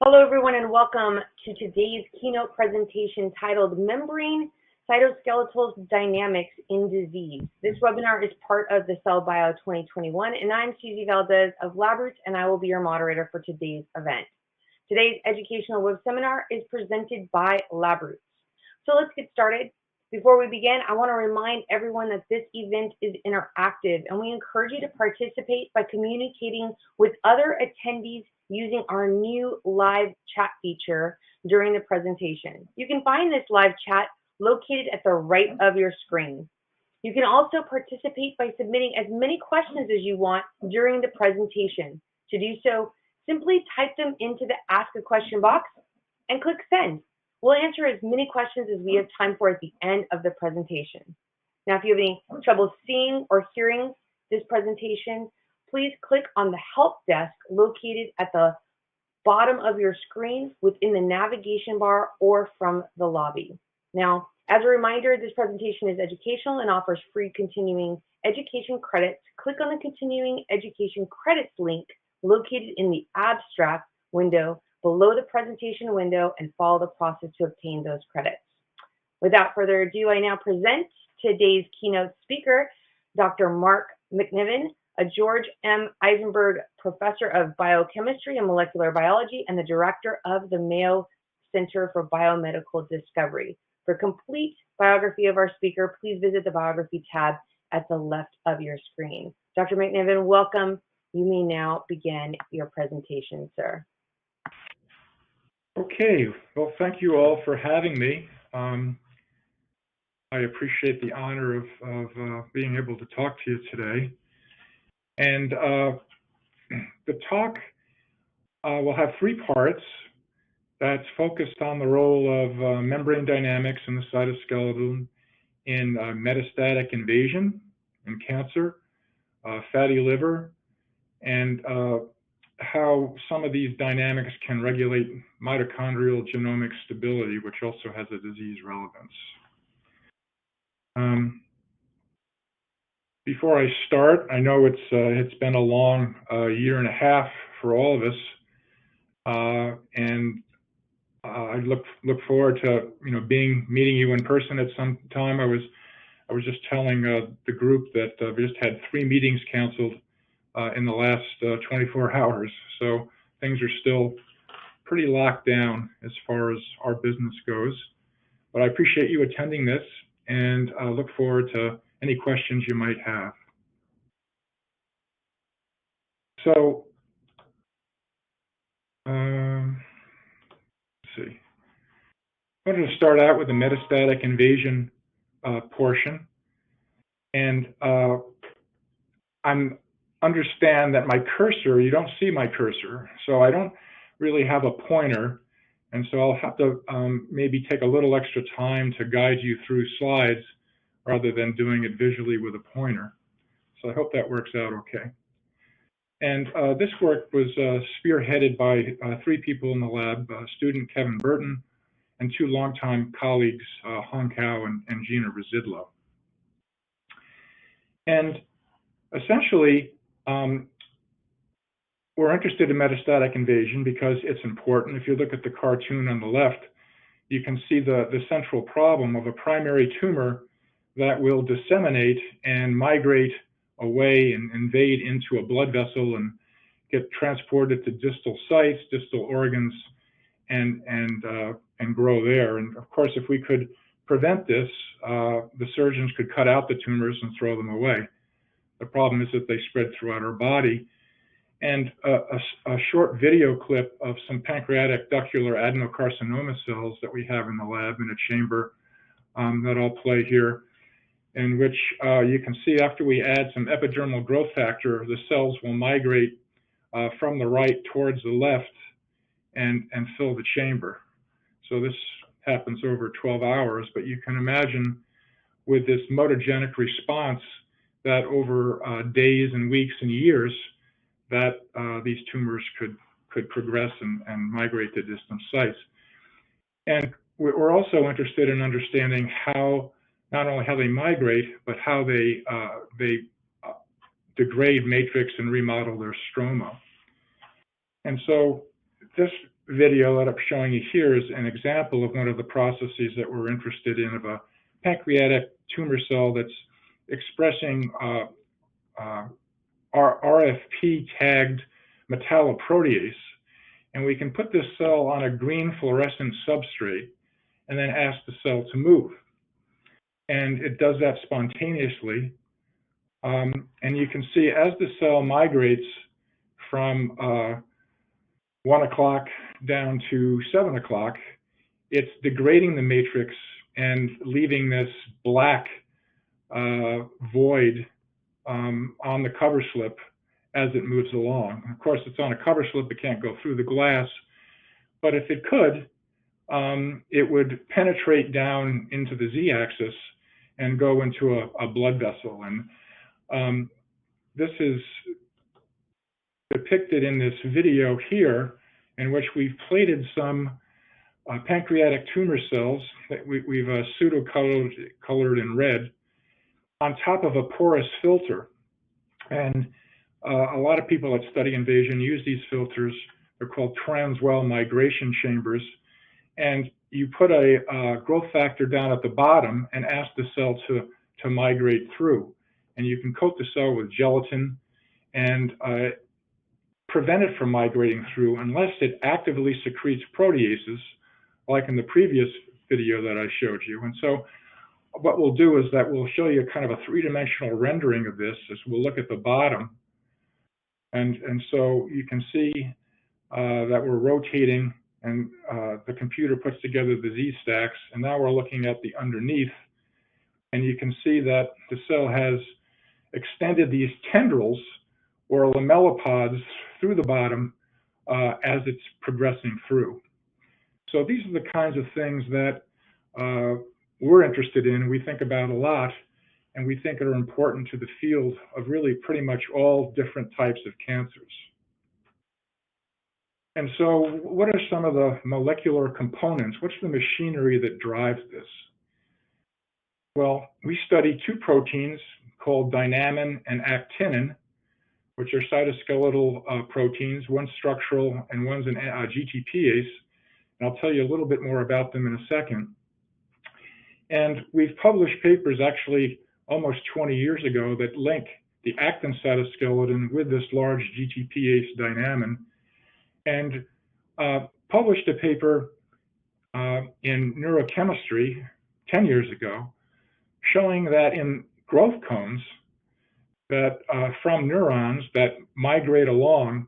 Hello, everyone, and welcome to today's keynote presentation titled Membrane-Cytoskeletal Dynamics in Disease. This webinar is part of the Cell Bio 2021, and I'm Susie Valdez of LabRoots, and I will be your moderator for today's event. Today's educational web seminar is presented by LabRoots. So let's get started. Before we begin, I want to remind everyone that this event is interactive, and we encourage you to participate by communicating with other attendees using our new live chat feature during the presentation. You can find this live chat located at the right of your screen. You can also participate by submitting as many questions as you want during the presentation. To do so, simply type them into the Ask a Question box and click Send. We'll answer as many questions as we have time for at the end of the presentation. Now, if you have any trouble seeing or hearing this presentation, please click on the help desk located at the bottom of your screen within the navigation bar or from the lobby. Now, as a reminder, this presentation is educational and offers free continuing education credits. Click on the continuing education credits link located in the abstract window below the presentation window and follow the process to obtain those credits. Without further ado, I now present today's keynote speaker, Dr. Mark McNiven, a George M. Eisenberg Professor of Biochemistry and Molecular Biology and the Director of the Mayo Center for Biomedical Discovery. For a complete biography of our speaker, please visit the Biography tab at the left of your screen. Dr. McNiven, welcome. You may now begin your presentation, sir. Okay, well, thank you all for having me. I appreciate the honor of being able to talk to you today. And the talk will have three parts that's focused on the role of membrane dynamics in the cytoskeleton in metastatic invasion in cancer, fatty liver, and how some of these dynamics can regulate mitochondrial genomic stability, which also has a disease relevance. Before I start, I know it's been a long year and a half for all of us, and I look forward to meeting you in person at some time. I was just telling the group that we just had 3 meetings canceled in the last 24 hours, so things are still pretty locked down as far as our business goes. But I appreciate you attending this, and I look forward to any questions you might have. So, let's see. I wanted to start out with the metastatic invasion portion, and understand that my cursor, you don't see my cursor, so I don't really have a pointer, and so I'll have to maybe take a little extra time to guide you through slides rather than doing it visually with a pointer. So I hope that works out okay. And this work was spearheaded by 3 people in the lab, student Kevin Burton and 2 longtime colleagues, Hong Kao and Gina Residlo. And essentially, we're interested in metastatic invasion because it's important. If you look at the cartoon on the left, you can see the central problem of a primary tumor that will disseminate and migrate away and invade into a blood vessel and get transported to distal sites, distal organs, and grow there. And of course, if we could prevent this, the surgeons could cut out the tumors and throw them away. The problem is that they spread throughout our body. And a short video clip of some pancreatic ductular adenocarcinoma cells that we have in the lab in a chamber that I'll play here, in which you can see after we add some epidermal growth factor, the cells will migrate from the right towards the left and fill the chamber. So this happens over 12 hours, but you can imagine with this mutagenic response that over days and weeks and years that these tumors could progress and migrate to distant sites. And we're also interested in understanding how, not only how they migrate, but how they degrade matrix and remodel their stroma. And so this video that I'm showing you here is an example of one of the processes that we're interested in of a pancreatic tumor cell that's expressing RFP tagged metalloprotease. And we can put this cell on a green fluorescent substrate and then ask the cell to move. And it does that spontaneously. And you can see as the cell migrates from 1 o'clock down to 7 o'clock, it's degrading the matrix and leaving this black void on the cover slip as it moves along. Of course, it's on a cover slip, it can't go through the glass, but if it could, it would penetrate down into the z-axis and go into a blood vessel. And this is depicted in this video here, in which we've plated some pancreatic tumor cells that we've pseudo-colored in red on top of a porous filter. And a lot of people that study invasion use these filters. They're called Transwell migration chambers. And you put a growth factor down at the bottom and ask the cell to migrate through. And you can coat the cell with gelatin and prevent it from migrating through unless it actively secretes proteases, like in the previous video that I showed you. And so what we'll do is that we'll show you kind of a three-dimensional rendering of this as we'll look at the bottom. And so you can see that we're rotating, and the computer puts together the Z-stacks, and now we're looking at the underneath, and you can see that the cell has extended these tendrils or lamellopods through the bottom as it's progressing through. So these are the kinds of things that we're interested in, we think about a lot, and we think are important to the field of really pretty much all different types of cancers. And so what are some of the molecular components? What's the machinery that drives this? Well, we study two proteins called Dynamin and Actinin, which are cytoskeletal proteins. One's structural and one's an GTPase. And I'll tell you a little bit more about them in a second. And we've published papers actually almost 20 years ago that link the actin cytoskeleton with this large GTPase Dynamin, and published a paper in neurochemistry 10 years ago showing that in growth cones that from neurons that migrate along,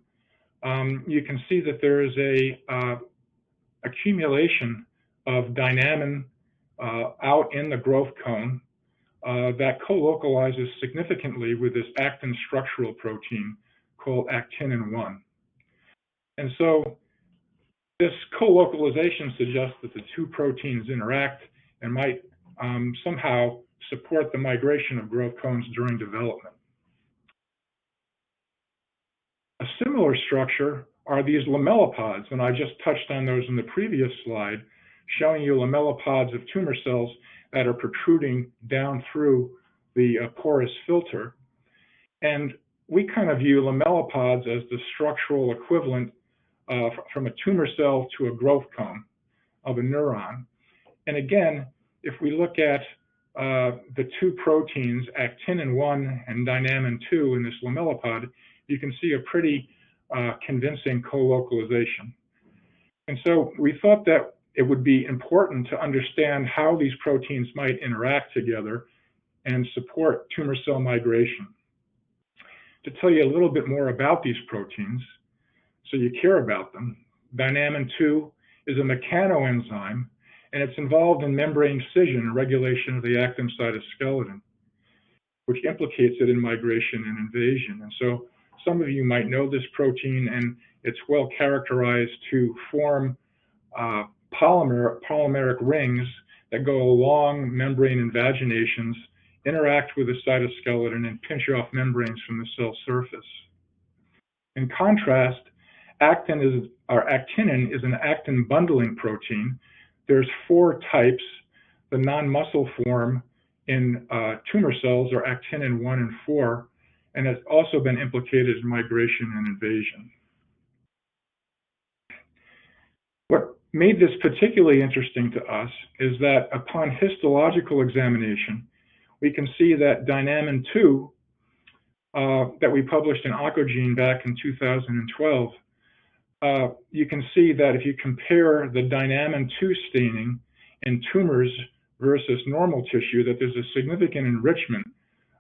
you can see that there is a accumulation of Dynamin out in the growth cone that co-localizes significantly with this actin structural protein called Actinin-1. And so this co-localization suggests that the two proteins interact and might somehow support the migration of growth cones during development. A similar structure are these lamellopods, and I just touched on those in the previous slide, showing you lamellopods of tumor cells that are protruding down through the porous filter. And we kind of view lamellopods as the structural equivalent from a tumor cell to a growth cone of a neuron. And again, if we look at the two proteins, Actinin-1 and Dynamin-2 in this lamellopod, you can see a pretty convincing co-localization. And so we thought that it would be important to understand how these proteins might interact together and support tumor cell migration. To tell you a little bit more about these proteins, so you care about them, Dynamin-2 is a mechanoenzyme, and it's involved in membrane scission and regulation of the actin cytoskeleton, which implicates it in migration and invasion. And so some of you might know this protein, and it's well characterized to form polymeric rings that go along membrane invaginations, interact with the cytoskeleton, and pinch off membranes from the cell surface. In contrast, Actinin is an actin bundling protein. There's 4 types. The non-muscle form in tumor cells are Actinin-1 and 4, and has also been implicated in migration and invasion. What made this particularly interesting to us is that upon histological examination, we can see that Dynamin 2 that we published in Oncogene back in 2012, you can see that if you compare the Dynamin 2 staining in tumors versus normal tissue, that there's a significant enrichment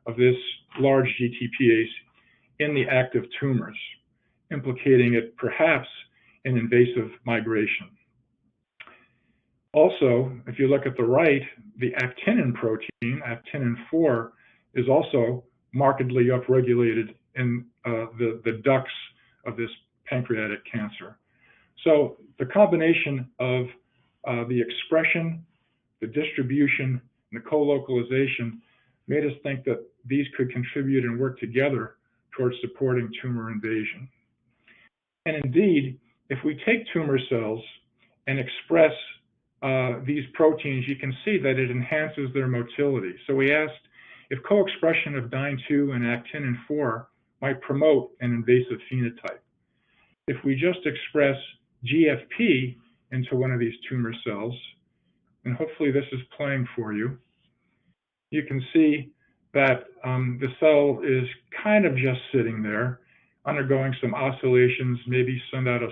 of this large GTPase in the active tumors, implicating it perhaps in invasive migration. Also, if you look at the right, the actinin protein, actinin 4, is also markedly upregulated in the ducts of this pancreatic cancer. So the combination of the expression, the distribution, and the co-localization made us think that these could contribute and work together towards supporting tumor invasion. And indeed, if we take tumor cells and express these proteins, you can see that it enhances their motility. So we asked if co-expression of DYN2 and actinin 4 might promote an invasive phenotype. If we just express GFP into one of these tumor cells, and hopefully this is playing for you, you can see that the cell is kind of just sitting there, undergoing some oscillations, maybe send out a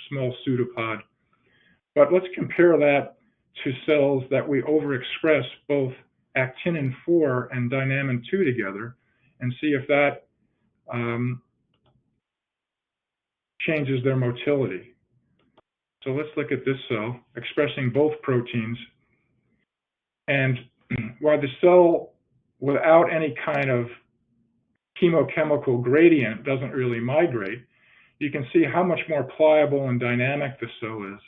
small pseudopod. But let's compare that to cells that we overexpress both actinin 4 and Dynamin 2 together and see if that changes their motility. So let's look at this cell expressing both proteins. And while the cell without any kind of chemochemical gradient doesn't really migrate, you can see how much more pliable and dynamic the cell is,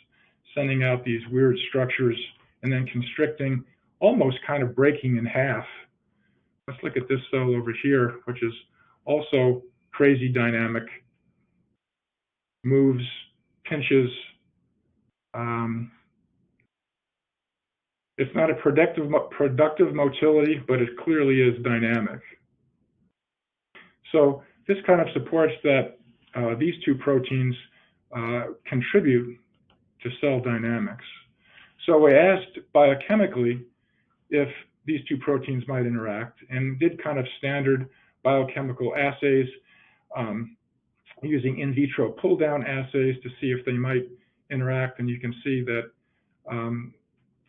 sending out these weird structures and then constricting, almost kind of breaking in half. Let's look at this cell over here, which is also crazy dynamic, moves, pinches. It's not a productive motility, but it clearly is dynamic. So this kind of supports that these two proteins contribute to cell dynamics. So we asked biochemically if these two proteins might interact and did kind of standard biochemical assays using in vitro pull-down assays to see if they might interact. And you can see that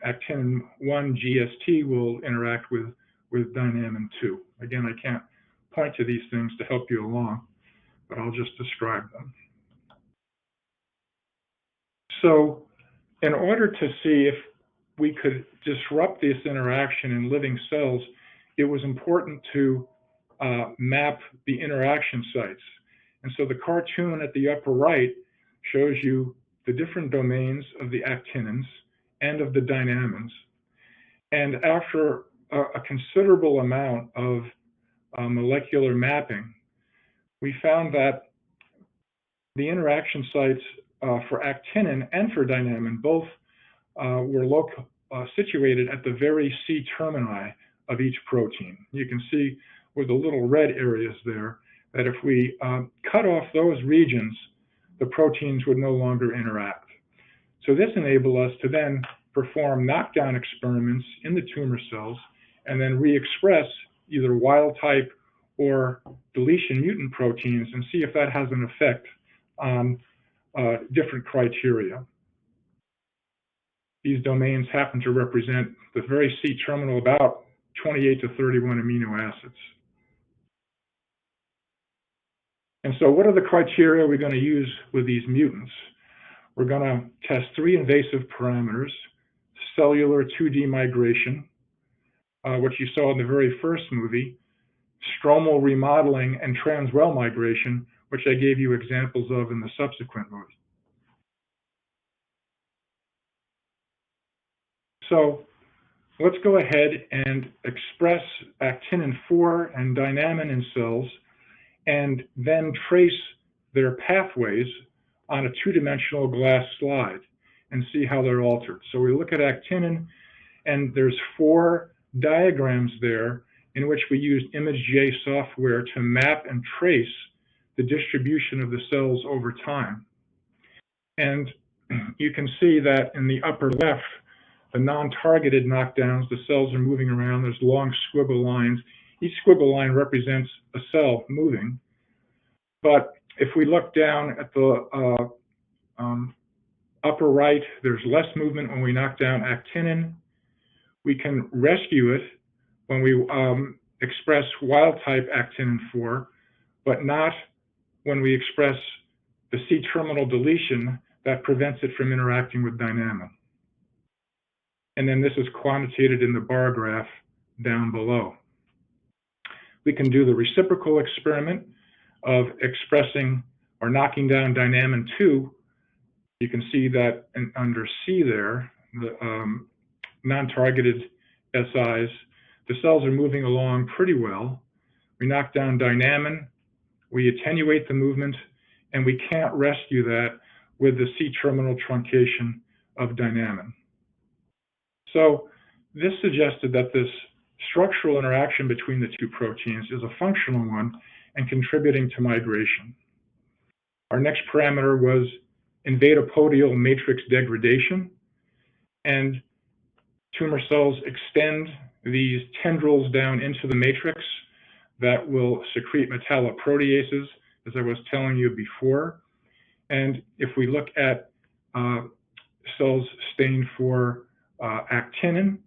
actinin 1 GST will interact with Dynamin 2. Again, I can't point to these things to help you along, but I'll just describe them. So in order to see if we could disrupt this interaction in living cells, it was important to map the interaction sites. And so the cartoon at the upper right shows you the different domains of the actinins and of the dynamins. And after a considerable amount of molecular mapping, we found that the interaction sites for actinin and for dynamin both were situated at the very C termini of each protein. You can see with the little red areas there that if we cut off those regions, the proteins would no longer interact. So this enabled us to then perform knockdown experiments in the tumor cells and then re-express either wild type or deletion mutant proteins and see if that has an effect on different criteria. These domains happen to represent the very C terminal, about 28 to 31 amino acids. And so what are the criteria we're going to use with these mutants? We're going to test 3 invasive parameters: cellular 2D migration, which you saw in the very first movie, stromal remodeling, and transwell migration, which I gave you examples of in the subsequent movie. So let's go ahead and express actinin 4 and dynamin in cells and then trace their pathways on a 2-dimensional glass slide and see how they're altered. So we look at actinin, and there's 4 diagrams there in which we used ImageJ software to map and trace the distribution of the cells over time. And you can see that in the upper left, the non-targeted knockdowns, the cells are moving around. There's long squiggle lines. Each squiggle line represents a cell moving. But if we look down at the upper right, there's less movement when we knock down actinin. We can rescue it when we express wild-type actinin-4, but not when we express the C-terminal deletion that prevents it from interacting with Dynamin. And then this is quantitated in the bar graph down below. We can do the reciprocal experiment of expressing or knocking down Dynamin 2. You can see that under C there, the non-targeted SIs, the cells are moving along pretty well. We knock down Dynamin, we attenuate the movement, and we can't rescue that with the C-terminal truncation of Dynamin. So this suggested that this structural interaction between the two proteins is a functional one and contributing to migration. Our next parameter was invadopodial matrix degradation, and tumor cells extend these tendrils down into the matrix that will secrete metalloproteases, as I was telling you before. And if we look at cells stained for actinin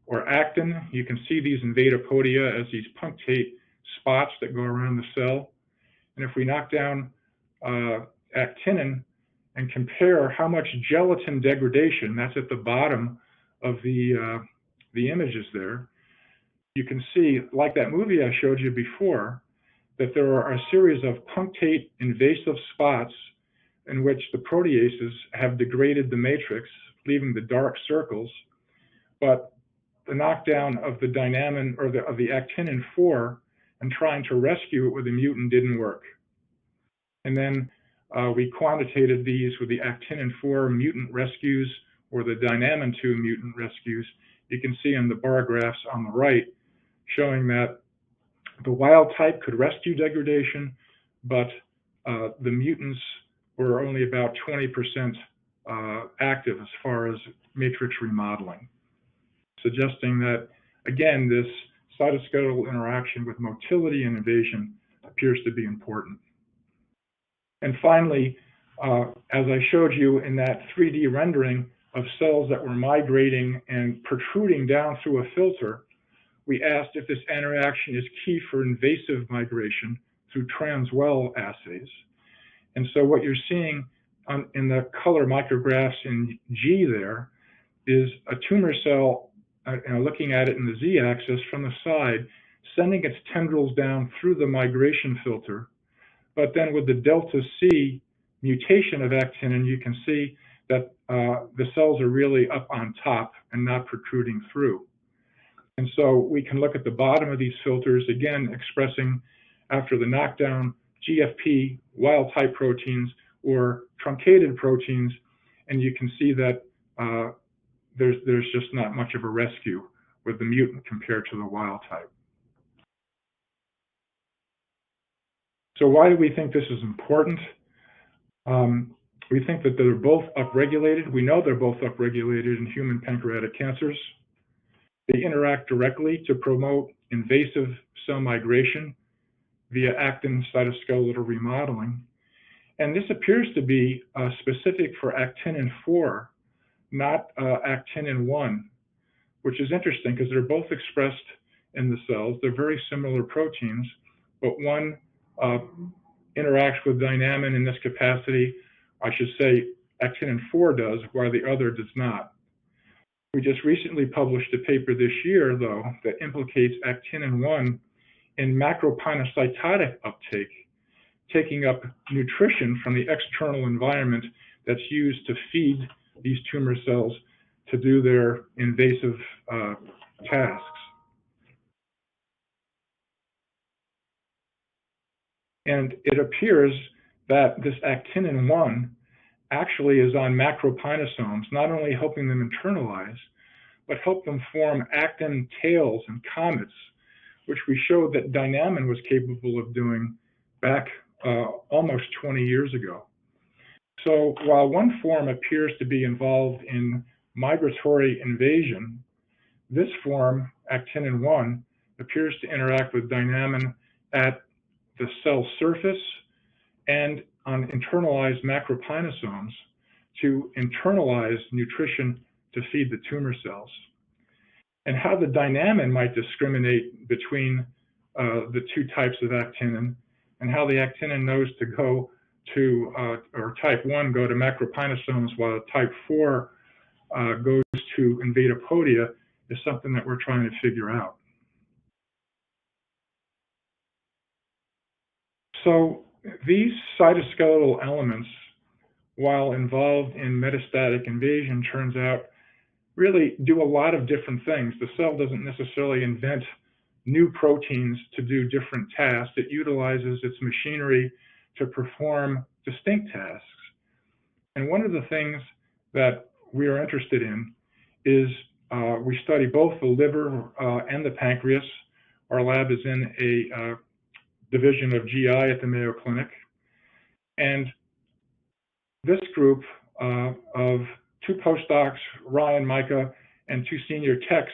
or actin, you can see these invatopodia as these punctate spots that go around the cell. And if we knock down actinin and compare how much gelatin degradation, that's at the bottom of the images there, you can see, like that movie I showed you before, that there are a series of punctate invasive spots in which the proteases have degraded the matrix, leaving the dark circles, but the knockdown of the Dynamin or of the actinin-4 and trying to rescue it with a mutant didn't work. And then we quantitated these with the actinin-4 mutant rescues or the Dynamin-2 mutant rescues. You can see in the bar graphs on the right showing that the wild type could rescue degradation, but the mutants were only about 20% active as far as matrix remodeling, suggesting that, again, this cytoskeletal interaction with motility and invasion appears to be important. And finally, as I showed you in that 3D rendering of cells that were migrating and protruding down through a filter, we asked if this interaction is key for invasive migration through Transwell assays. And so what you're seeing in the color micrographs in G there is a tumor cell, looking at it in the Z-axis from the side, sending its tendrils down through the migration filter. But then with the delta C mutation of actinin, you can see that the cells are really up on top and not protruding through. And so we can look at the bottom of these filters, again, expressing after the knockdown GFP wild type proteins or truncated proteins, and you can see that there's just not much of a rescue with the mutant compared to the wild type. So why do we think this is important? We think that they're both upregulated. We know they're both upregulated in human pancreatic cancers. They interact directly to promote invasive cell migration via actin cytoskeletal remodeling. And this appears to be specific for actinin-4, not actinin-1, which is interesting because they're both expressed in the cells. They're very similar proteins, but one interacts with Dynamin in this capacity. I should say actinin-4 does, while the other does not. We just recently published a paper this year, though, that implicates actinin-1 in macropinocytotic uptake, taking up nutrition from the external environment that's used to feed these tumor cells to do their invasive tasks. And it appears that this actinin-1 actually is on macropinosomes, not only helping them internalize, but help them form actin tails and comets, which we showed that Dynamin was capable of doing back almost 20 years ago. So while one form appears to be involved in migratory invasion, this form, actinin 1, appears to interact with dynamin at the cell surface and on internalized macropinosomes to internalize nutrition to feed the tumor cells. And how the dynamin might discriminate between the two types of actinin, and how the actinin knows to go to, or type 1 go to macropinosomes while type 4 goes to Invadopodial, is something that we're trying to figure out. So these cytoskeletal elements, while involved in metastatic invasion, turns out really do a lot of different things. The cell doesn't necessarily invent new proteins to do different tasks. It utilizes its machinery to perform distinct tasks. And one of the things that we are interested in is we study both the liver and the pancreas. Our lab is in a division of GI at the Mayo Clinic. And this group of two postdocs, Ryan, Micah, and two senior techs,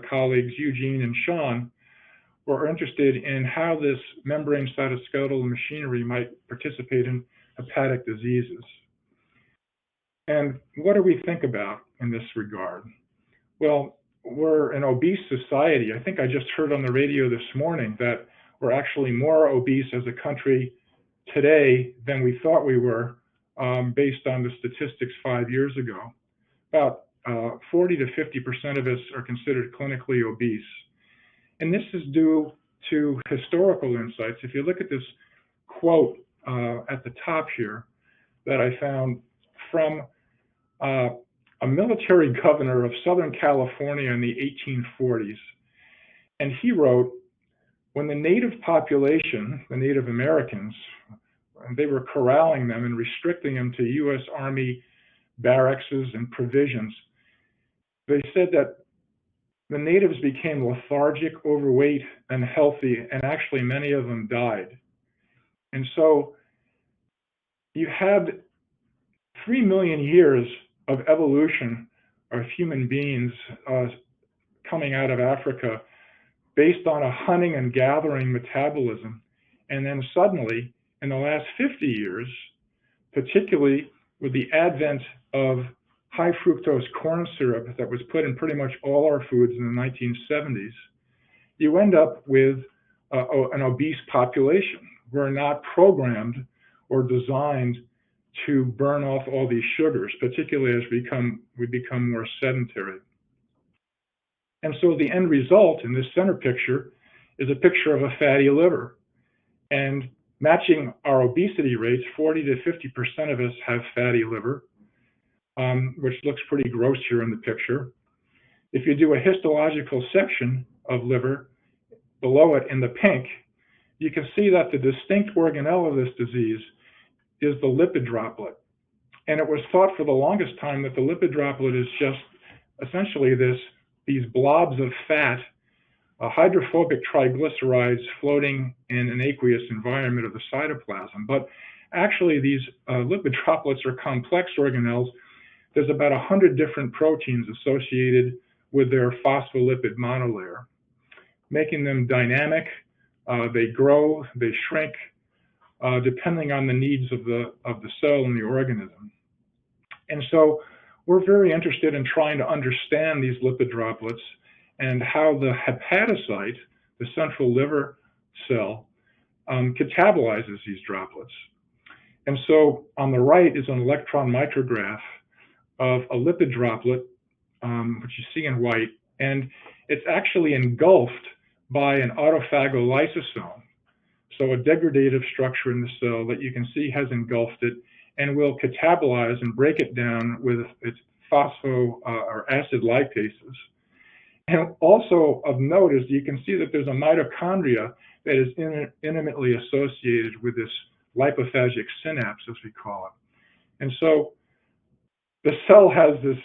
colleagues, Eugene and Sean, were interested in how this membrane cytoskeletal machinery might participate in hepatic diseases. And what do we think about in this regard? Well, we're an obese society. I think I just heard on the radio this morning that we're actually more obese as a country today than we thought we were, based on the statistics 5 years ago. About 40 to 50% of us are considered clinically obese. And this is due to historical insights. If you look at this quote at the top here that I found from a military governor of Southern California in the 1840s, and he wrote, when the native population, the Native Americans, they were corralling them and restricting them to U.S. Army barracks and provisions, they said that the natives became lethargic, overweight, and healthy, and actually many of them died. And so you had 3 million years of evolution of human beings coming out of Africa based on a hunting and gathering metabolism. And then suddenly, in the last 50 years, particularly with the advent of high fructose corn syrup that was put in pretty much all our foods in the 1970s, you end up with an obese population. We're not programmed or designed to burn off all these sugars, particularly as we become more sedentary. And so the end result in this center picture is a picture of a fatty liver. And matching our obesity rates, 40 to 50% of us have fatty liver, which looks pretty gross here in the picture. If you do a histological section of liver, below it in the pink, you can see that the distinct organelle of this disease is the lipid droplet. And it was thought for the longest time that the lipid droplet is just essentially these blobs of fat, hydrophobic triglycerides floating in an aqueous environment of the cytoplasm. But actually, these lipid droplets are complex organelles. There's about 100 different proteins associated with their phospholipid monolayer, making them dynamic. They grow, they shrink, depending on the needs of the cell and the organism. And so we're very interested in trying to understand these lipid droplets and how the hepatocyte, the central liver cell, catabolizes these droplets. And so on the right is an electron micrograph of a lipid droplet, which you see in white, and it's actually engulfed by an autophagolysosome. So a degradative structure in the cell that you can see has engulfed it and will catabolize and break it down with its phospho or acid lipases. And also of note is you can see that there's a mitochondria that is intimately associated with this lipophagic synapse, as we call it. And so the cell has this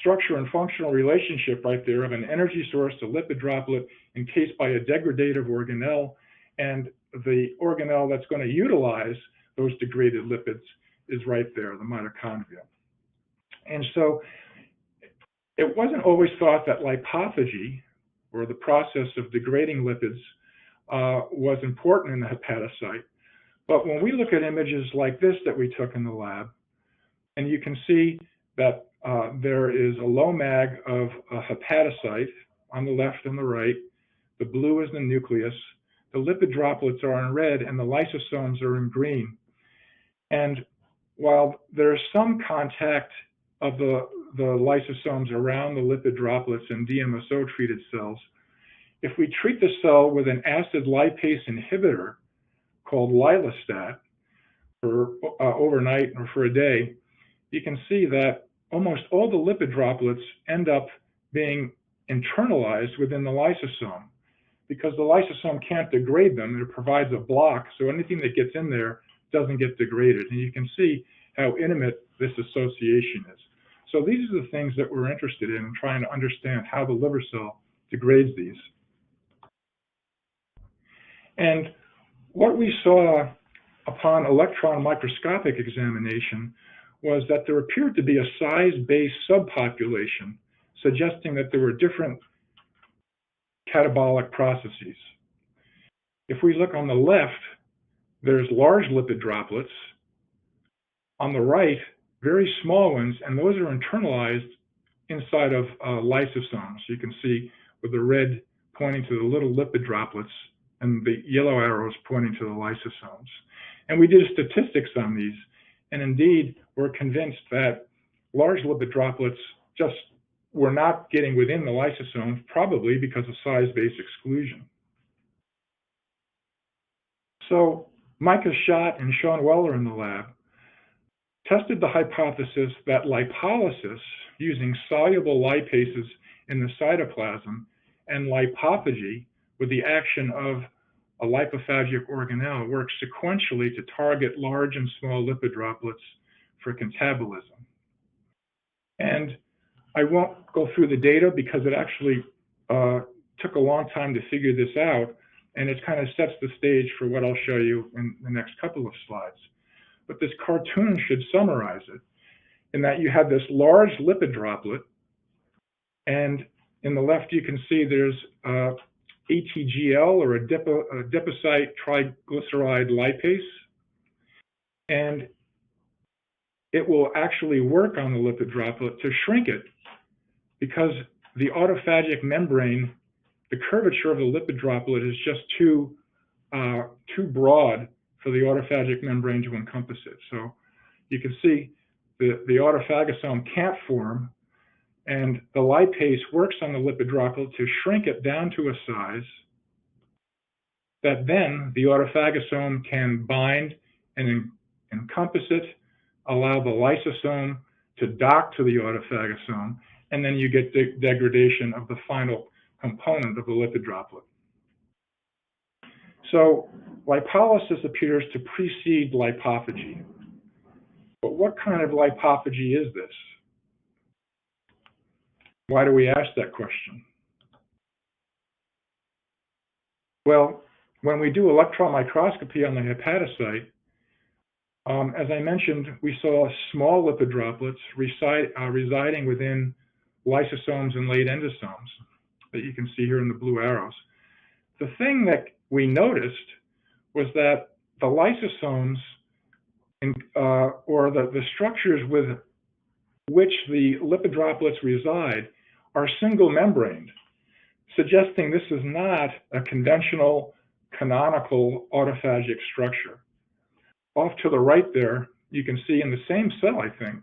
structure and functional relationship right there of an energy source, a lipid droplet encased by a degradative organelle, and the organelle that's going to utilize those degraded lipids is right there, the mitochondria. And so it wasn't always thought that lipophagy, or the process of degrading lipids, was important in the hepatocyte. But when we look at images like this that we took in the lab, and you can see that there is a low mag of a hepatocyte on the left and the right. The blue is the nucleus. The lipid droplets are in red, and the lysosomes are in green. And while there's some contact of the lysosomes around the lipid droplets in DMSO-treated cells, if we treat the cell with an acid lipase inhibitor called Lilostat for overnight or for a day, you can see that almost all the lipid droplets end up being internalized within the lysosome, because the lysosome can't degrade them, and it provides a block, so anything that gets in there doesn't get degraded. And you can see how intimate this association is. So these are the things that we're interested in trying to understand how the liver cell degrades these. And what we saw upon electron microscopic examination was that there appeared to be a size-based subpopulation, suggesting that there were different catabolic processes. If we look on the left, there's large lipid droplets. On the right, very small ones, and those are internalized inside of lysosomes. You can see with the red pointing to the little lipid droplets and the yellow arrows pointing to the lysosomes. And we did statistics on these, and indeed, we're convinced that large lipid droplets just were not getting within the lysosome, probably because of size-based exclusion. So Micah Schott and Sean Weller in the lab tested the hypothesis that lipolysis using soluble lipases in the cytoplasm and lipophagy with the action of a lipophagic organelle works sequentially to target large and small lipid droplets for catabolism. And I won't go through the data because it actually took a long time to figure this out, and it kind of sets the stage for what I'll show you in the next couple of slides. But this cartoon should summarize it, in that you have this large lipid droplet, and in the left you can see there's ATGL, or a adipocyte triglyceride lipase, and it will actually work on the lipid droplet to shrink it, because the autophagic membrane, the curvature of the lipid droplet is just too broad for the autophagic membrane to encompass it. So you can see the autophagosome can't form, and the lipase works on the lipid droplet to shrink it down to a size that then the autophagosome can bind and encompass it, allow the lysosome to dock to the autophagosome, and then you get degradation of the final component of the lipid droplet. So lipolysis appears to precede lipophagy. But what kind of lipophagy is this? Why do we ask that question? Well, when we do electron microscopy on the hepatocyte, as I mentioned, we saw small lipid droplets residing within lysosomes and late endosomes that you can see here in the blue arrows. The thing that we noticed was that the lysosomes, or the structures with which the lipid droplets reside, are single membraned, suggesting this is not a conventional canonical autophagic structure. Off to the right there, you can see in the same cell, I think,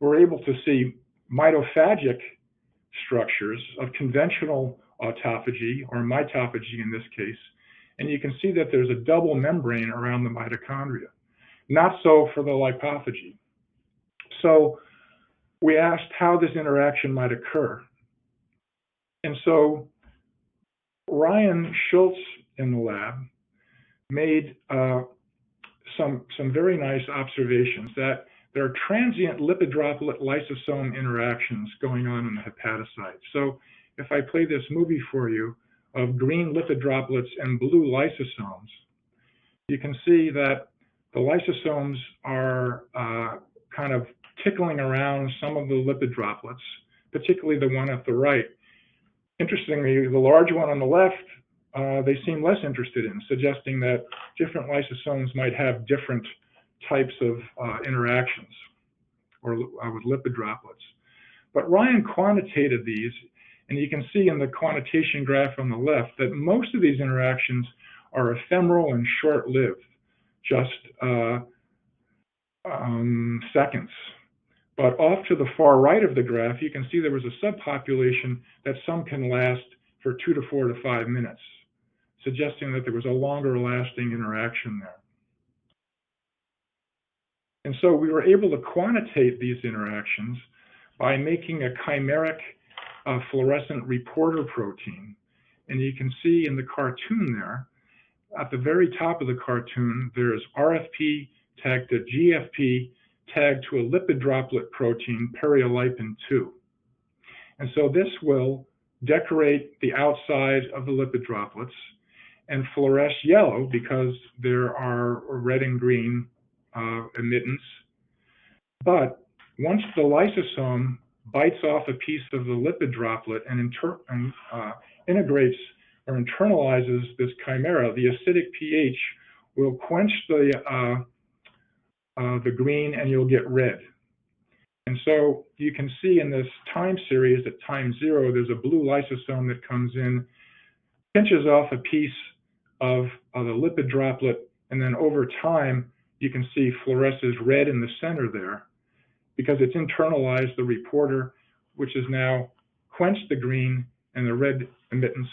we're able to see mitophagic structures of conventional autophagy, or mitophagy in this case, and you can see that there's a double membrane around the mitochondria. Not so for the lipophagy. So we asked how this interaction might occur. And so Ryan Schultz in the lab made some very nice observations that there are transient lipid droplet lysosome interactions going on in the hepatocyte. So if I play this movie for you of green lipid droplets and blue lysosomes, you can see that the lysosomes are kind of tickling around some of the lipid droplets, particularly the one at the right. Interestingly, the large one on the left, they seem less interested in, suggesting that different lysosomes might have different types of interactions or with lipid droplets. But Ryan quantitated these, and you can see in the quantitation graph on the left that most of these interactions are ephemeral and short-lived, just seconds. But off to the far right of the graph, you can see there was a subpopulation that some can last for 2 to 4 to 5 minutes, suggesting that there was a longer lasting interaction there. And so we were able to quantitate these interactions by making a chimeric fluorescent reporter protein. And you can see in the cartoon there, at the very top of the cartoon, there's RFP tagged to GFP tagged to a lipid droplet protein, periolipin-2. And so this will decorate the outside of the lipid droplets and fluoresce yellow because there are red and green emittents. But once the lysosome bites off a piece of the lipid droplet and integrates or internalizes this chimera, the acidic pH will quench the green and you'll get red. And so you can see in this time series at time 0, there's a blue lysosome that comes in, pinches off a piece of the lipid droplet, and then over time, you can see fluoresces red in the center there because it's internalized the reporter, which has now quenched the green and the red emittance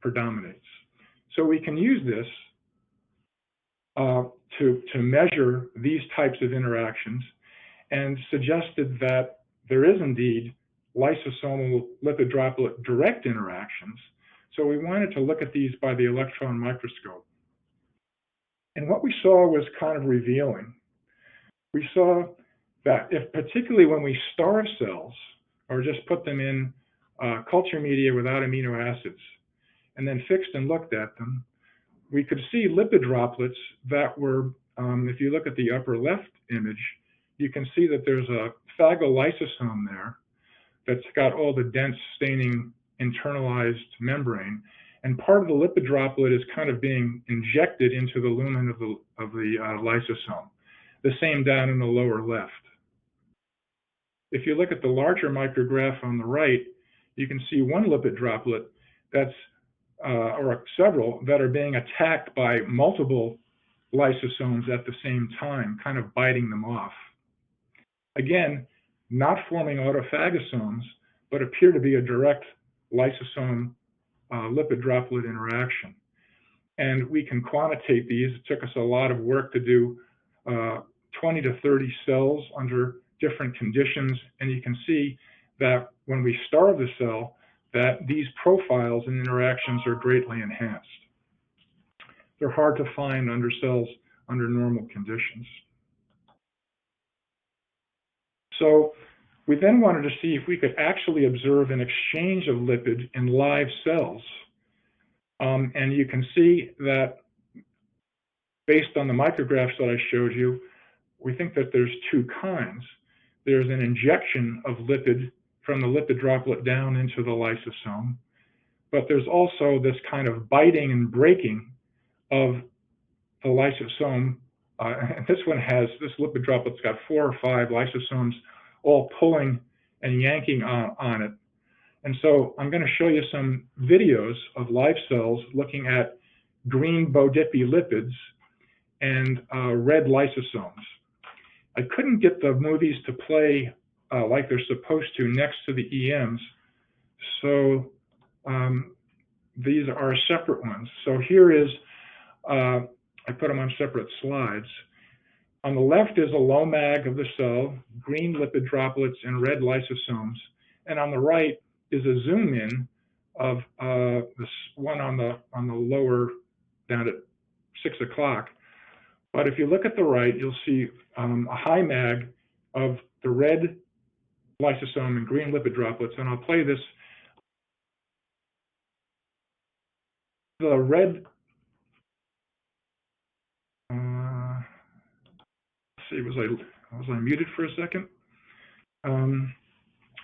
predominates. So we can use this to measure these types of interactions and suggested that there is indeed lysosomal lipid droplet direct interactions. So we wanted to look at these by the electron microscope. And what we saw was kind of revealing. We saw that particularly when we starve cells or just put them in culture media without amino acids and then fixed and looked at them, we could see lipid droplets that were, if you look at the upper left image, you can see that there's a phagolysosome there that's got all the dense staining internalized membrane, and part of the lipid droplet is kind of being injected into the lumen of the lysosome. The same down in the lower left. If you look at the larger micrograph on the right, you can see one lipid droplet that's, or several, that are being attacked by multiple lysosomes at the same time, kind of biting them off. Again, not forming autophagosomes, but appear to be a direct lysosome lipid droplet interaction. And we can quantitate these. It took us a lot of work to do 20 to 30 cells under different conditions. And you can see that when we starve the cell, that these profiles and interactions are greatly enhanced. They're hard to find under cells under normal conditions. So we then wanted to see if we could actually observe an exchange of lipid in live cells. And you can see that based on the micrographs that I showed you, we think that there's two kinds. There's an injection of lipid from the lipid droplet down into the lysosome, but there's also this kind of biting and breaking of the lysosome. And this lipid droplet's got 4 or 5 lysosomes all pulling and yanking on it. And so I'm going to show you some videos of live cells looking at green Boddipi lipids and red lysosomes. I couldn't get the movies to play like they're supposed to next to the EMs, so these are separate ones. So here is, I put them on separate slides. On the left is a low mag of the cell, green lipid droplets and red lysosomes. And on the right is a zoom in of this one on the lower, down at 6 o'clock. But if you look at the right, you'll see a high mag of the red lysosome and green lipid droplets. And I'll play this. The red, see, was I muted for a second?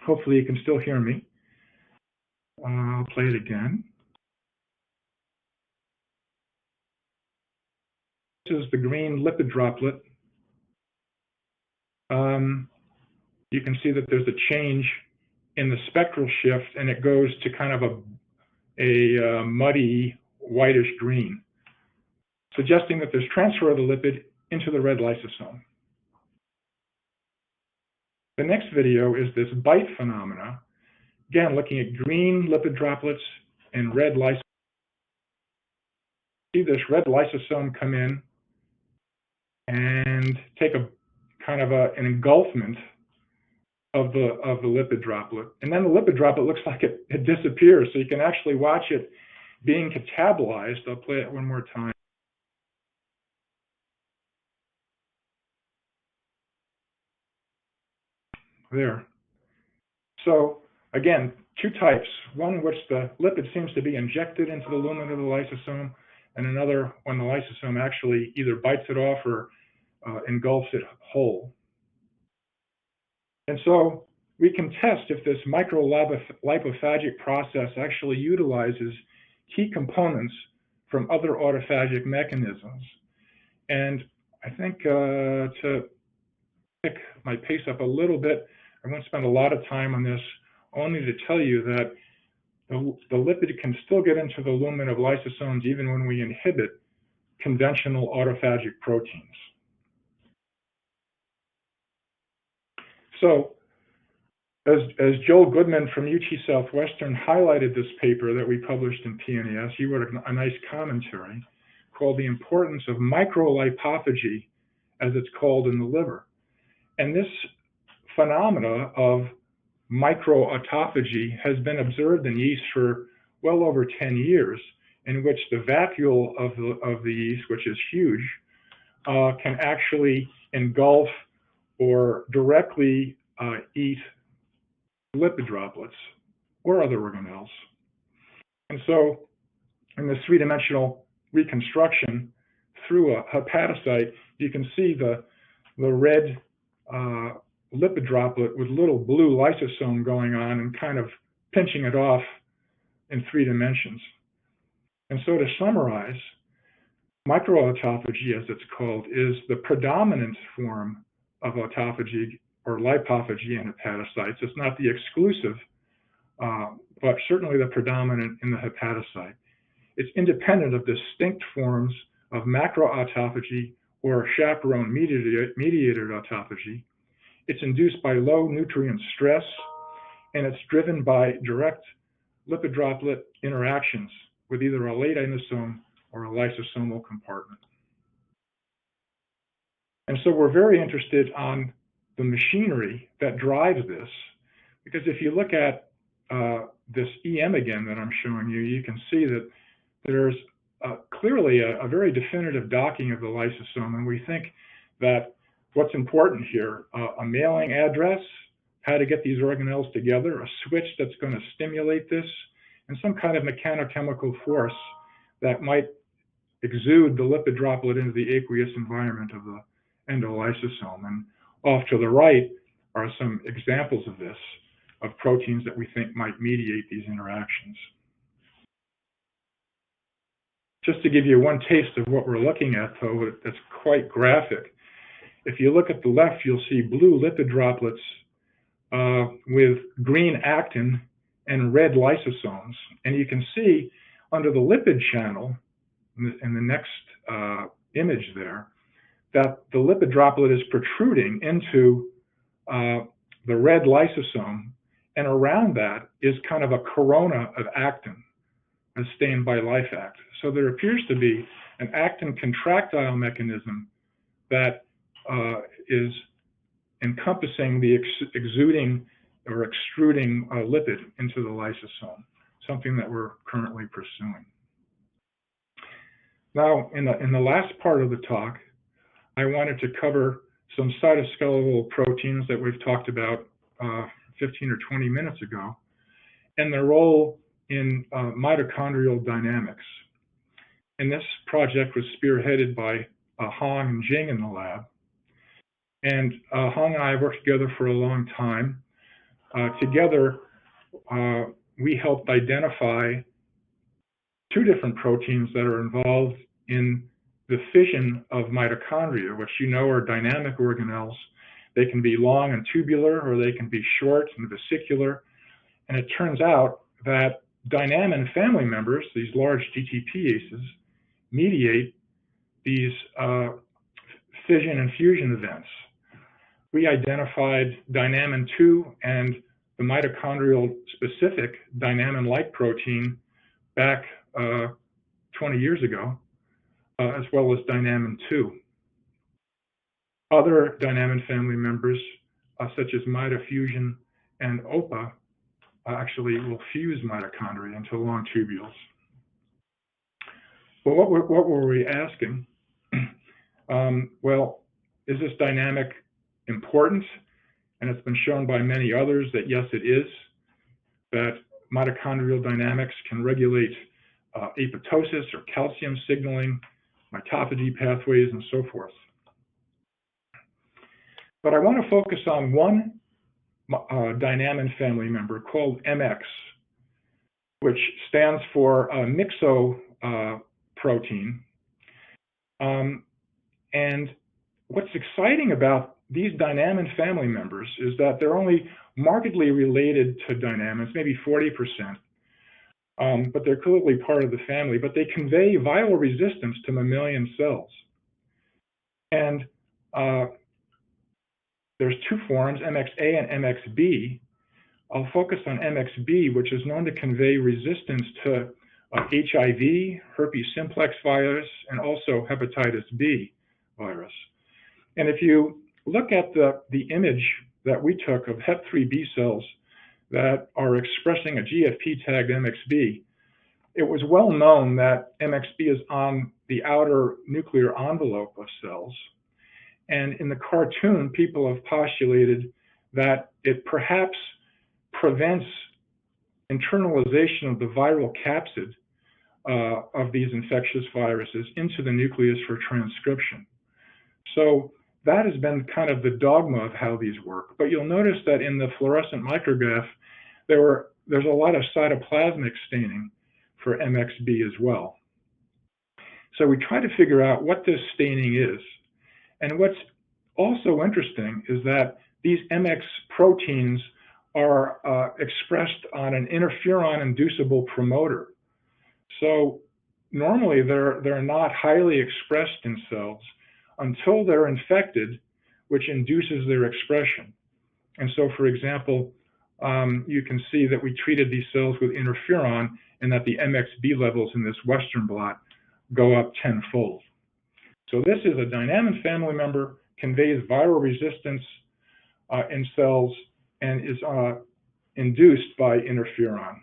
Hopefully you can still hear me. I'll play it again. This is the green lipid droplet. You can see that there's a change in the spectral shift, and it goes to kind of a muddy whitish green, suggesting that there's transfer of the lipid into the red lysosome. The next video is this bite phenomena, again looking at green lipid droplets and red lysosome. See this red lysosome come in and take a kind of an engulfment of the lipid droplet, and then the lipid droplet looks like it disappears, so you can actually watch it being catabolized. I'll play it one more time. There. So again, two types, one in which the lipid seems to be injected into the lumen of the lysosome, and another when the lysosome actually either bites it off or engulfs it whole. And so we can test if this micro-lipophagic process actually utilizes key components from other autophagic mechanisms. And I think to pick my pace up a little bit, I won't spend a lot of time on this, only to tell you that the lipid can still get into the lumen of lysosomes even when we inhibit conventional autophagic proteins. So, as Joel Goodman from UT Southwestern highlighted this paper that we published in PNAS, he wrote a nice commentary called The Importance of Micro-Lipophagy, as it's called in the liver. And this phenomena of micro-autophagy has been observed in yeast for well over 10 years, in which the vacuole of the yeast, which is huge, can actually engulf or directly eat lipid droplets or other organelles. And so in this three-dimensional reconstruction through a hepatocyte, you can see the red lipid droplet with little blue lysosome going on and kind of pinching it off in 3 dimensions. And so to summarize, microautophagy, as it's called, is the predominant form of autophagy or lipophagy in hepatocytes. It's not the exclusive, but certainly the predominant in the hepatocyte. It's independent of distinct forms of macroautophagy or chaperone-mediated autophagy. It's induced by low nutrient stress, and it's driven by direct lipid droplet interactions with either a late endosome or a lysosomal compartment. And so we're very interested on the machinery that drives this, because if you look at this EM again that I'm showing you, you can see that there's clearly a very definitive docking of the lysosome, and we think that what's important here, a mailing address, how to get these organelles together, a switch that's going to stimulate this, and some kind of mechanochemical force that might exude the lipid droplet into the aqueous environment of the endo-lysosome. And off to the right are some examples of this, of proteins that we think might mediate these interactions. Just to give you one taste of what we're looking at, though, that's quite graphic. If you look at the left, you'll see blue lipid droplets with green actin and red lysosomes. And you can see under the lipid channel, in the next image there, that the lipid droplet is protruding into the red lysosome, and around that is kind of a corona of actin, as stained by Lifact. So there appears to be an actin contractile mechanism that is encompassing the exuding or extruding lipid into the lysosome, something that we're currently pursuing. Now, in the last part of the talk, I wanted to cover some cytoskeletal proteins that we've talked about 15 or 20 minutes ago, and their role in mitochondrial dynamics. And this project was spearheaded by Hong and Jing in the lab. And Hong and I have worked together for a long time. Together, we helped identify two different proteins that are involved in the fission of mitochondria, which you know are dynamic organelles. They can be long and tubular, or they can be short and vesicular. And it turns out that Dynamin family members, these large GTPases, mediate these fission and fusion events. We identified Dynamin 2 and the mitochondrial specific Dynamin-like protein back 20 years ago, as well as Dynamin 2. Other Dynamin family members, such as mitofusion and OPA, actually will fuse mitochondria into long tubules. Well, what were we asking? Well, is this dynamic important? And it's been shown by many others that yes, it is, that mitochondrial dynamics can regulate apoptosis or calcium signaling, mitophagy pathways, and so forth. But I want to focus on one Dynamin family member called MX, which stands for myxo protein. And what's exciting about these Dynamin family members is that they're only markedly related to Dynamins, maybe 40%, but they're clearly part of the family, but they convey viral resistance to mammalian cells. And there's two forms, MXA and MXB. I'll focus on MXB, which is known to convey resistance to HIV, herpes simplex virus, and also hepatitis B virus. And if you look at the image that we took of Hep3B cells that are expressing a GFP-tagged MXB, it was well known that MXB is on the outer nuclear envelope of cells. And in the cartoon, people have postulated that it perhaps prevents internalization of the viral capsid of these infectious viruses into the nucleus for transcription. So that has been kind of the dogma of how these work. But you'll notice that in the fluorescent micrograph, there's a lot of cytoplasmic staining for MXB as well. So we try to figure out what this staining is. And what's also interesting is that these MX proteins are expressed on an interferon-inducible promoter. So normally they're not highly expressed in cells until they're infected, which induces their expression. And so, for example, you can see that we treated these cells with interferon and that the MXB levels in this Western blot go up tenfold. So this is a Dynamin family member, conveys viral resistance in cells, and is induced by interferon.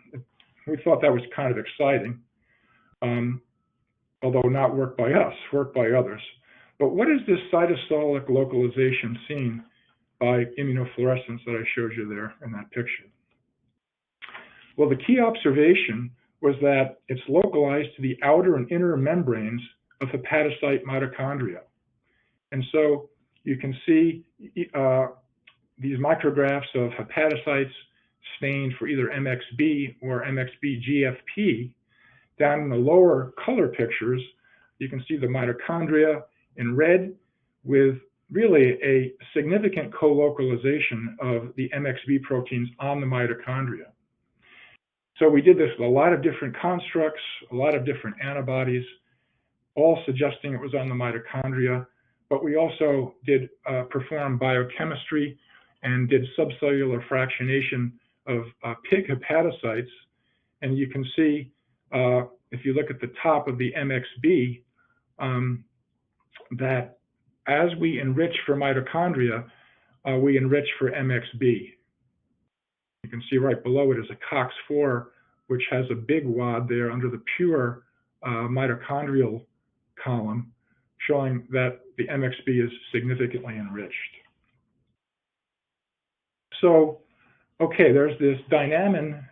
We thought that was kind of exciting, although not worked by us, worked by others. But what is this cytosolic localization seen by immunofluorescence that I showed you there in that picture? Well, the key observation was that it's localized to the outer and inner membranes of hepatocyte mitochondria. And so you can see these micrographs of hepatocytes stained for either MXB or MXB GFP. Down in the lower color pictures, you can see the mitochondria in red with really a significant co-localization of the MXB proteins on the mitochondria. So we did this with a lot of different constructs, a lot of different antibodies, all suggesting it was on the mitochondria, but we also did perform biochemistry and did subcellular fractionation of pig hepatocytes. And you can see, if you look at the top of the MXB, that as we enrich for mitochondria, we enrich for MXB. You can see right below it is a COX-4, which has a big wad there under the pure mitochondrial column, showing that the MXB is significantly enriched. So, okay, there's this Dynamin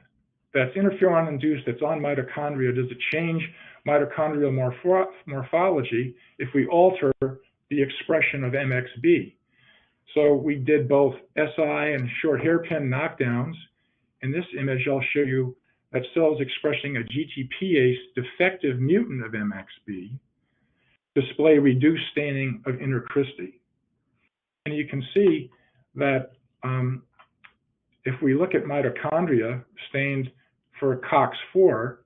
that's interferon-induced, that's on mitochondria. Does it change mitochondrial morphology if we alter the expression of MXB? So we did both SI and short hairpin knockdowns. In this image, I'll show you that cells expressing a GTPase defective mutant of MXB display reduced staining of intercristae. And you can see that if we look at mitochondria stained for COX-4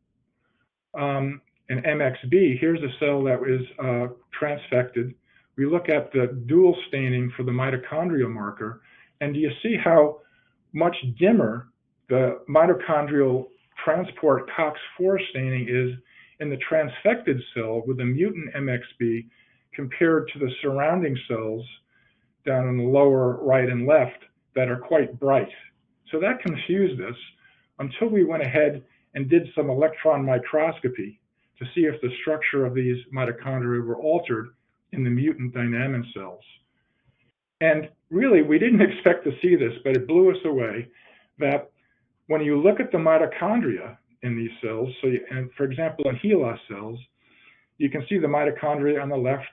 and MXB, here's a cell that was transfected. We look at the dual staining for the mitochondrial marker, and do you see how much dimmer the mitochondrial transport COX-4 staining is in the transfected cell with a mutant MXB compared to the surrounding cells down in the lower right and left that are quite bright. So that confused us until we went ahead and did some electron microscopy to see if the structure of these mitochondria were altered in the mutant Dynamin cells. And really, we didn't expect to see this, but it blew us away that when you look at the mitochondria in these cells, and for example, in HeLa cells, you can see the mitochondria on the left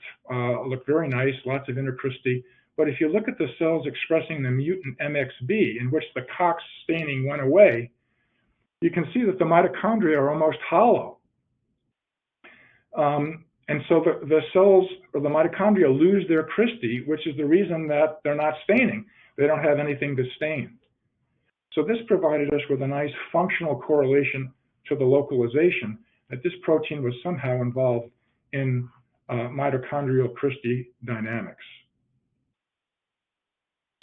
look very nice, lots of intercristae. But if you look at the cells expressing the mutant MXB, in which the COX staining went away, you can see that the mitochondria are almost hollow. And so the cells, or the mitochondria, lose their cristae, which is the reason that they're not staining. They don't have anything to stain. So this provided us with a nice functional correlation to the localization that this protein was somehow involved in mitochondrial cristae dynamics.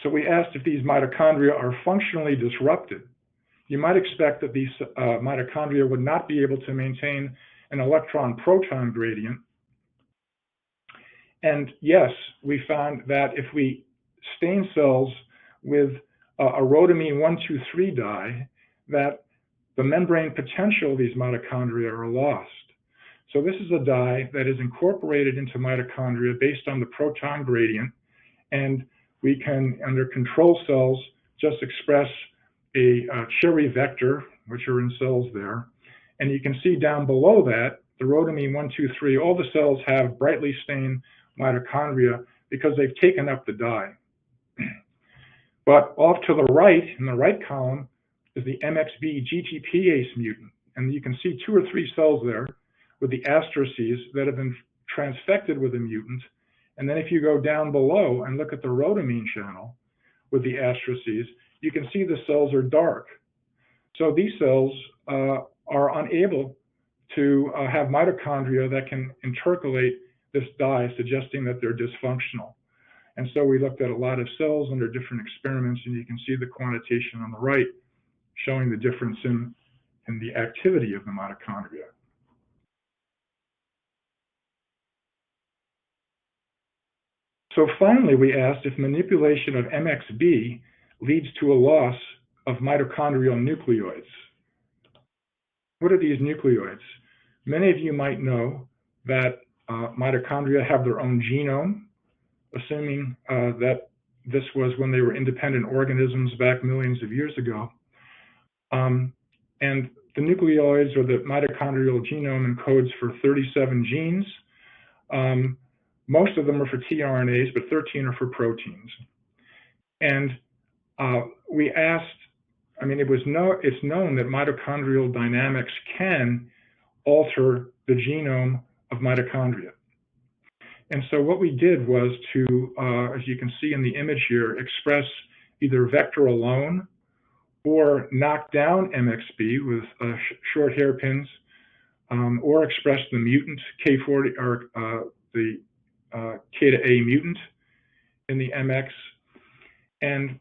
So we asked if these mitochondria are functionally disrupted. You might expect that these mitochondria would not be able to maintain an electron-proton gradient. And yes, we found that if we stain cells with a rhodamine 1,2,3 dye, that the membrane potential of these mitochondria are lost. So this is a dye that is incorporated into mitochondria based on the proton gradient, and we can, under control cells, just express a cherry vector, which are in cells there. And you can see down below that, the rhodamine 1,2,3, all the cells have brightly stained mitochondria because they've taken up the dye. But off to the right, in the right column, is the MXB GTPase mutant. And you can see 2 or 3 cells there with the astraces that have been transfected with a mutant. And then if you go down below and look at the rhodamine channel with the astraces, you can see the cells are dark. So these cells are unable to have mitochondria that can intercalate this dye, suggesting that they're dysfunctional. And so we looked at a lot of cells under different experiments, and you can see the quantitation on the right showing the difference in the activity of the mitochondria. So finally, we asked if manipulation of MXB leads to a loss of mitochondrial nucleoids. What are these nucleoids? Many of you might know that mitochondria have their own genome, assuming that this was when they were independent organisms back millions of years ago. And the nucleoids, or the mitochondrial genome, encodes for 37 genes. Most of them are for tRNAs, but 13 are for proteins. And we asked, it's known that mitochondrial dynamics can alter the genome of mitochondria. And so what we did was to, as you can see in the image here, express either vector alone or knock down MXB with short hairpins, or express the mutant K40, or the K to A mutant in the MX. And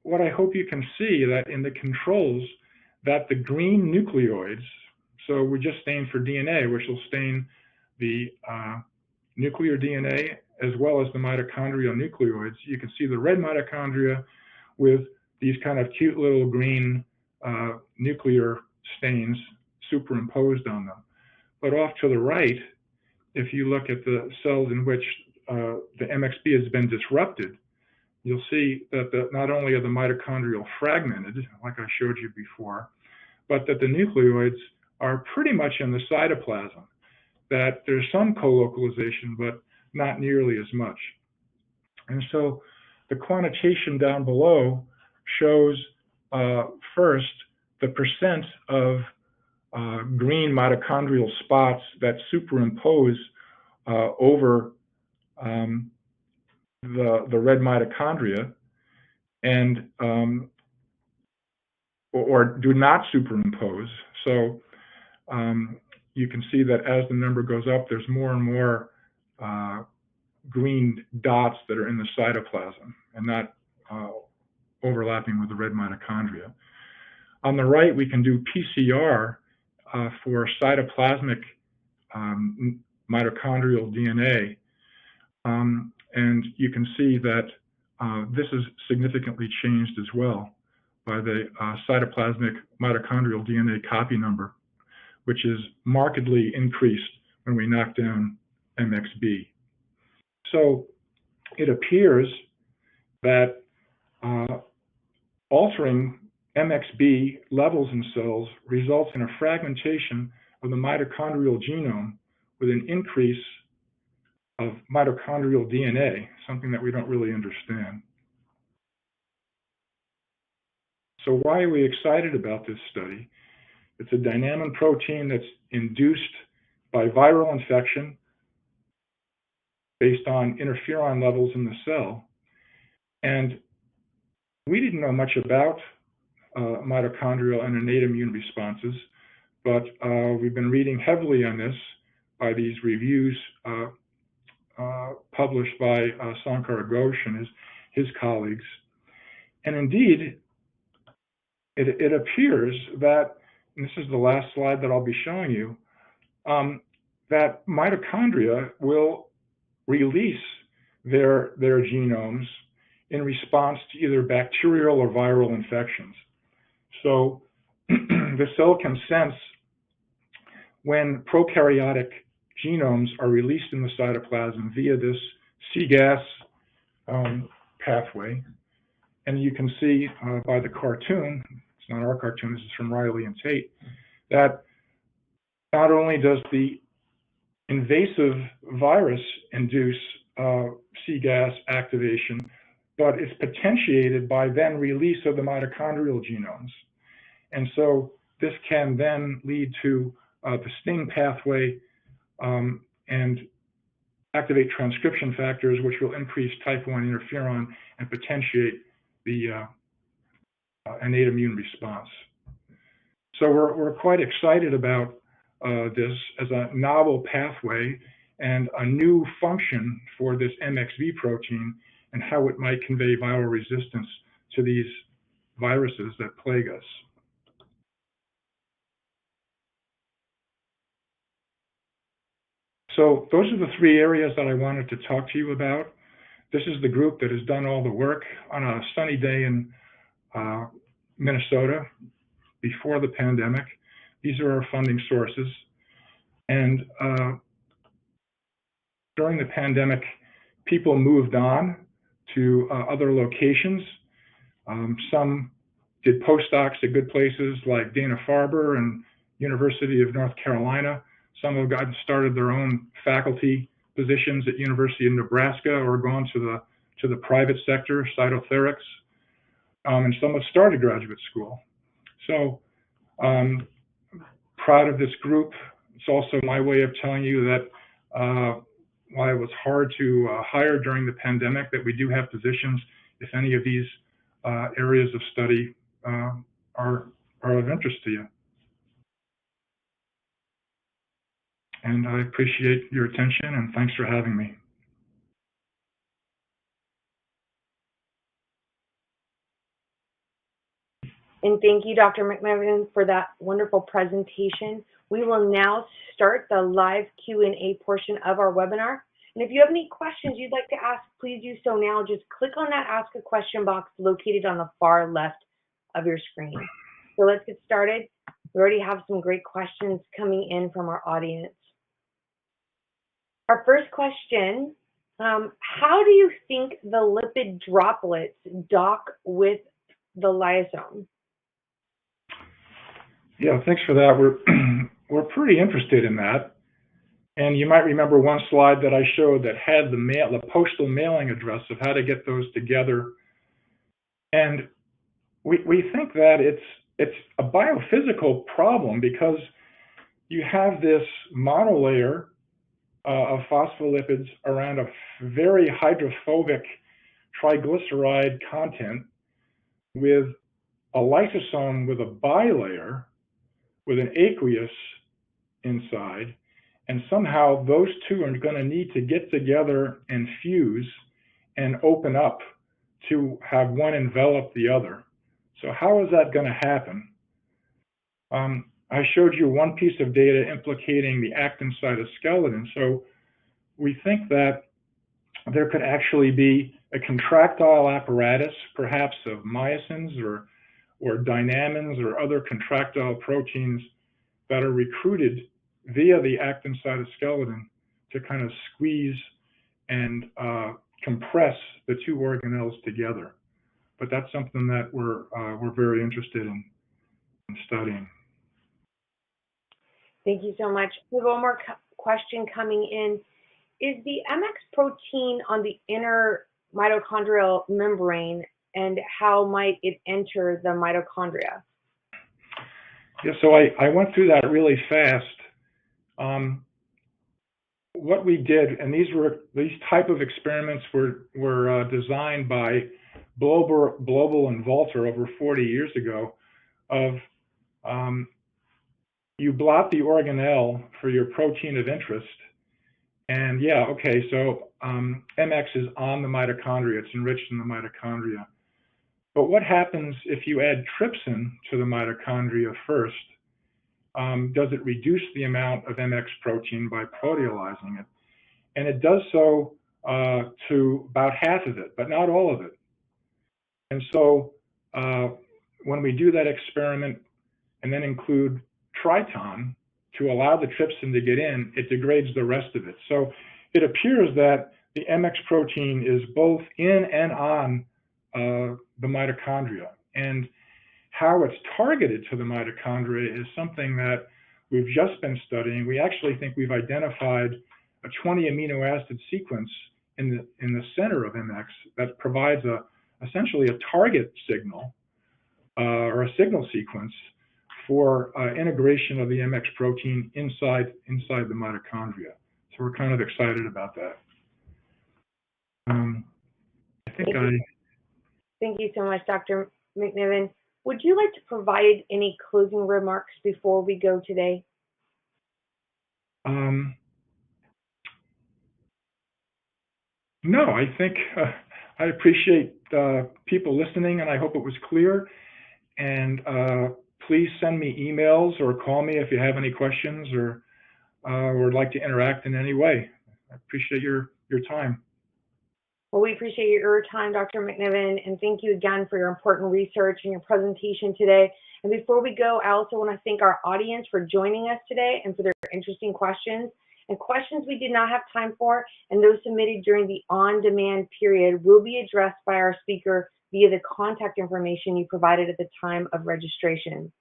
what I hope you can see that in the controls, that the green nucleoids, so we just stained for DNA, which will stain the nuclear DNA as well as the mitochondrial nucleoids. You can see the red mitochondria with these kind of cute little green nuclear stains superimposed on them. But off to the right, if you look at the cells in which the MXB has been disrupted, you'll see that not only are the mitochondrial fragmented, like I showed you before, but that the nucleoids are pretty much in the cytoplasm, that there's some co-localization, but not nearly as much. And so the quantitation down below shows first the percent of green mitochondrial spots that superimpose over the red mitochondria and or do not superimpose. So you can see that as the number goes up, there's more and more green dots that are in the cytoplasm and not overlapping with the red mitochondria. On the right, we can do PCR for cytoplasmic mitochondrial DNA, and you can see that this is significantly changed as well by the cytoplasmic mitochondrial DNA copy number, which is markedly increased when we knock down MXB. So it appears that altering MXB levels in cells results in a fragmentation of the mitochondrial genome with an increase of mitochondrial DNA, something that we don't really understand. So why are we excited about this study? It's a Dynamin protein that's induced by viral infection based on interferon levels in the cell. And we didn't know much about mitochondrial and innate immune responses, but we've been reading heavily on this by these reviews published by Sankar Ghosh and his colleagues. And indeed, it appears that, and this is the last slide that I'll be showing you, that mitochondria will release their genomes in response to either bacterial or viral infections. So the cell can sense when prokaryotic genomes are released in the cytoplasm via this cGAS pathway. And you can see by the cartoon, it's not our cartoon, this is from Riley and Tate, that not only does the invasive virus induce cGAS activation, but it's potentiated by then release of the mitochondrial genomes. And so this can then lead to the STING pathway and activate transcription factors, which will increase type 1 interferon and potentiate the innate immune response. So we're quite excited about this as a novel pathway and a new function for this MXV protein and how it might convey viral resistance to these viruses that plague us. So those are the three areas that I wanted to talk to you about. This is the group that has done all the work on a sunny day in Minnesota before the pandemic. These are our funding sources. And during the pandemic, people moved on to other locations. Some did postdocs at good places like Dana-Farber and University of North Carolina. Some have gotten started their own faculty positions at University of Nebraska or gone to the private sector, Cytotherics, and some have started graduate school. So proud of this group. It's also my way of telling you that while it was hard to hire during the pandemic, that we do have positions if any of these areas of study are of interest to you. And I appreciate your attention, and thanks for having me. And thank you, Dr. McNiven, for that wonderful presentation. We will now start the live Q&A portion of our webinar. And if you have any questions you'd like to ask, please do so now. Just click on that Ask a Question box located on the far left of your screen. So let's get started. We already have some great questions coming in from our audience. Our first question, how do you think the lipid droplets dock with the lysosome? Yeah, thanks for that. We're pretty interested in that. And you might remember one slide that I showed that had the postal mailing address of how to get those together. And we think that it's a biophysical problem because you have this monolayer of phospholipids around a very hydrophobic triglyceride content with a lysosome with a bilayer with an aqueous inside, and somehow those two are going to need to get together and fuse and open up to have one envelop the other. So how is that going to happen? I showed you one piece of data implicating the actin cytoskeleton. So we think that there could actually be a contractile apparatus, perhaps of myosins or dynamins or other contractile proteins that are recruited via the actin cytoskeleton to kind of squeeze and compress the two organelles together. But that's something that we're very interested in studying. Thank you so much. We have one more question coming in. Is the MX protein on the inner mitochondrial membrane, and how might it enter the mitochondria? Yeah, so I went through that really fast. What we did, and these type of experiments were designed by Blobel and Walter over 40 years ago. Of you blot the organelle for your protein of interest, and yeah, okay, so MX is on the mitochondria, it's enriched in the mitochondria. But what happens if you add trypsin to the mitochondria first? Does it reduce the amount of MX protein by proteolyzing it? And it does so to about half of it, but not all of it. And so when we do that experiment and then include triton to allow the trypsin to get in, it degrades the rest of it. So it appears that the MX protein is both in and on the mitochondria. And how it's targeted to the mitochondria is something that we've just been studying. We actually think we've identified a 20 amino acid sequence in the center of MX that provides essentially a target signal or a signal sequence for integration of the MX protein inside the mitochondria. So we're kind of excited about that. Thank you so much, Dr. McNiven. Would you like to provide any closing remarks before we go today? No, I think I appreciate people listening, and I hope it was clear. And please send me emails or call me if you have any questions or would like to interact in any way. I appreciate your time. Well, we appreciate your time, Dr. McNiven, and thank you again for your important research and your presentation today. And before we go, I also want to thank our audience for joining us today and for their interesting questions. And questions we did not have time for and those submitted during the on-demand period will be addressed by our speaker via the contact information you provided at the time of registration.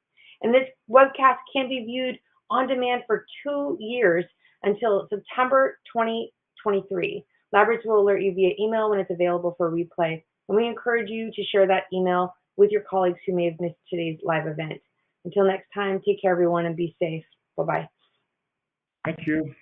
And this webcast can be viewed on demand for 2 years until September 2023. Laboratories will alert you via email when it's available for replay. And we encourage you to share that email with your colleagues who may have missed today's live event. Until next time, take care, everyone, and be safe. Bye-bye. Thank you.